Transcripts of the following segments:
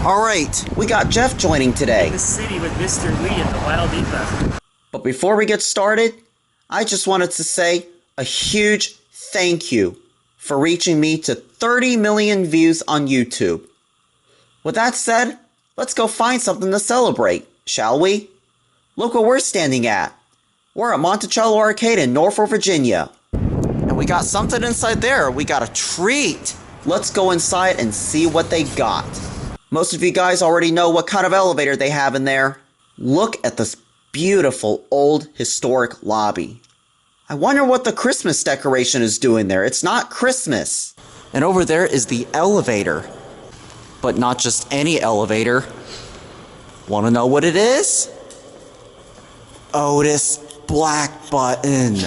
Alright, we got Jeff joining today. In the city with Mr. Lee and the Wildeeper. But before we get started, I just wanted to say a huge thank you for reaching me to 30 million views on YouTube. With that said, let's go find something to celebrate, shall we? Look where we're standing at. We're at Monticello Arcade in Norfolk, Virginia. And we got something inside there. We got a treat. Let's go inside and see what they got. Most of you guys already know what kind of elevator they have in there. Look at this beautiful old historic lobby. I wonder what the Christmas decoration is doing there. It's not Christmas. And over there is the elevator. But not just any elevator. Want to know what it is? Otis Black Button.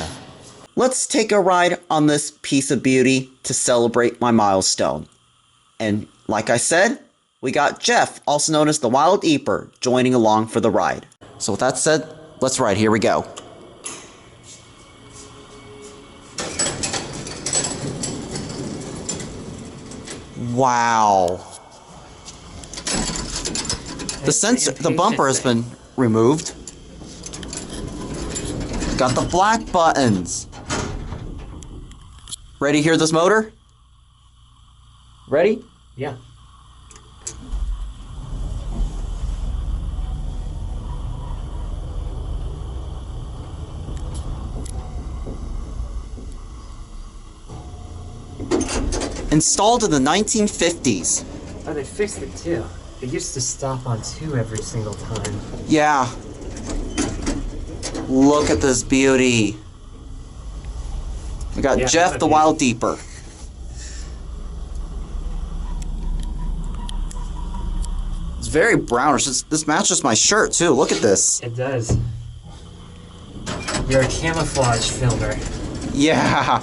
Let's take a ride on this piece of beauty to celebrate my milestone. And like I said, we got Jeff, also known as the Wildeeper, joining along for the ride. So with that said, let's ride. Here we go. Wow. The bumper has been removed. Got the black buttons. Ready to hear this motor? Ready? Yeah. Installed in the 1950s. Oh, they fixed it too. It used to stop on 2 every single time. Yeah. Look at this beauty. We got Jeff the Wildeeper. It's very brownish. This matches my shirt too. Look at this. It does. You're a camouflage filmer. Yeah.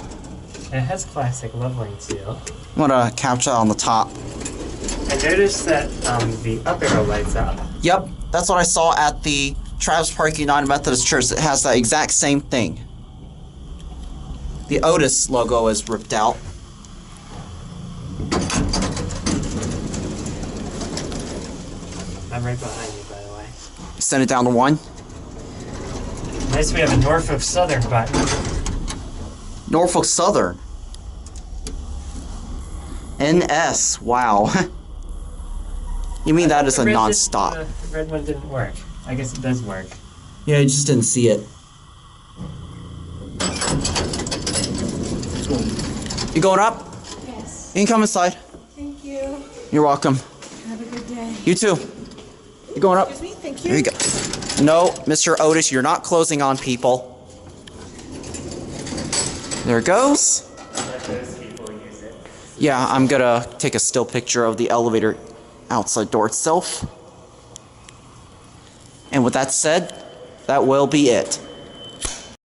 It has classic leveling too. I'm gonna capture on the top. I noticed that the up arrow lights up. Yep, that's what I saw at the Travis Park United Methodist Church. It has the exact same thing. The Otis logo is ripped out. I'm right behind you, by the way. Send it down to 1. Nice, we have a Norfolk Southern button. Norfolk Southern. NS, wow. You mean that is a non-stop? The red one didn't work. I guess it does work. Yeah, you just didn't see it. You going up? Yes. You can come inside. Thank you. You're welcome. Have a good day. You too. You going up? Excuse me? Thank you. There you go. No, Mr. Otis, you're not closing on people. There it goes. Let those people use it. Yeah, I'm gonna take a still picture of the elevator outside door itself. And with that said, that will be it.